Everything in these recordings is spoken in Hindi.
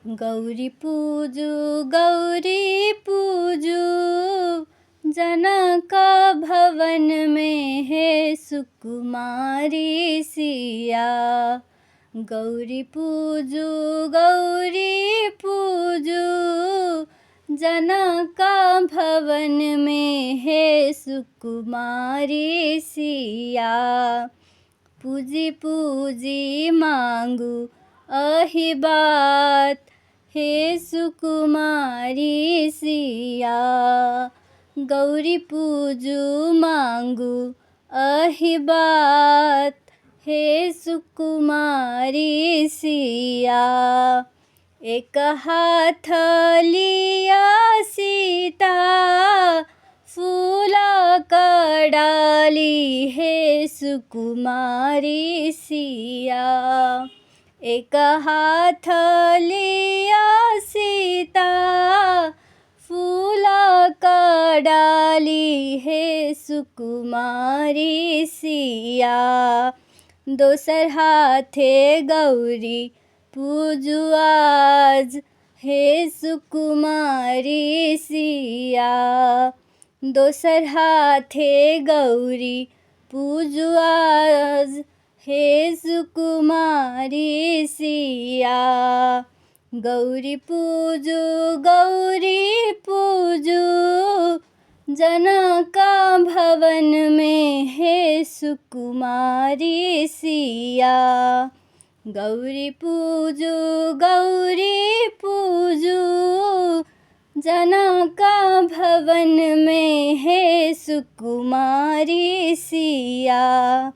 गौरी पूजू गौरी पूजू, जनक भवन में है सुकुमारी सिया। गौरी पूजू गौरी पूजू, जनक भवन में है सुकुमारी सिया। पूजी पूजी मांगू अहि बात, हे सुकुमारी सिया। गौरी पूजू मांगू अहि बात, हे सुकुमारी सिया। एक हाथ लिया सीता, फूल कडाली है सुकुमारी सिया। एक हाथ लिया सीता, फूल कडाली है सुकुमारी सिया। दोसर हाथे गौरी पूजू आज, हे सुकुमारी सिया। दोसर हाथे गौरी पूजू आज, हे सुकुमारी सिया। गौरी पूजू गौरी पूजू, जनक भवन में है सुकुमारी सिया। गौरी पूजू गौरी पूजू, जनक भवन में है सुकुमारी सिया।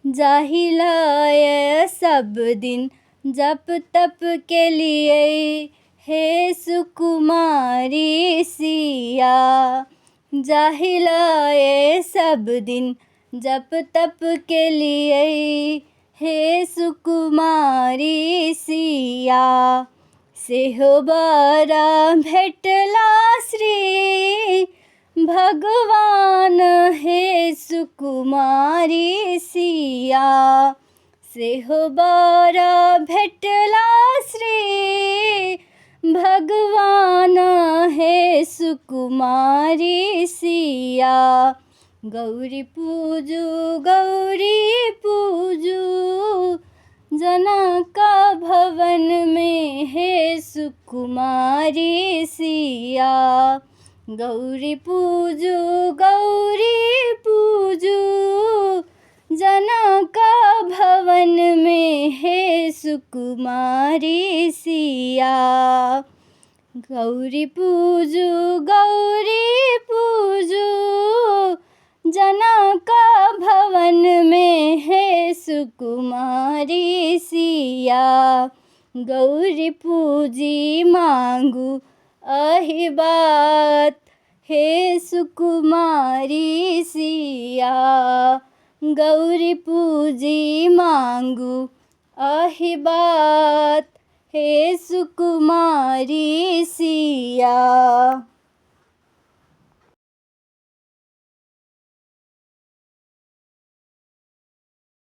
जाहिलाय सब दिन जप तप के लिए, हे सुकुमारी सिया। जाहिलाय सब दिन जप तप के लिए, हे सुकुमारी सिया। सेहो बरा भेटला श्री भगवान, हे सुकुमारी सिया। सेहो बरा भेटला श्री भगवान, हे सुकुमारी सिया। गौरी पूजू गौरी पूजू, जनक भवन में है सुकुमारी सिया। गौरी पूजू गौरी पूजू, जनक भवन में है सुकुमारी सिया। गौरी पूजू गौरी पूजू, जनक भवन में है सुकुमारी सिया। गौरी पूजी मांगू अहि बात, हे सुकुमारी सिया। गौरी पूजी मांगू अहि बात, हे सुकुमारी सिया।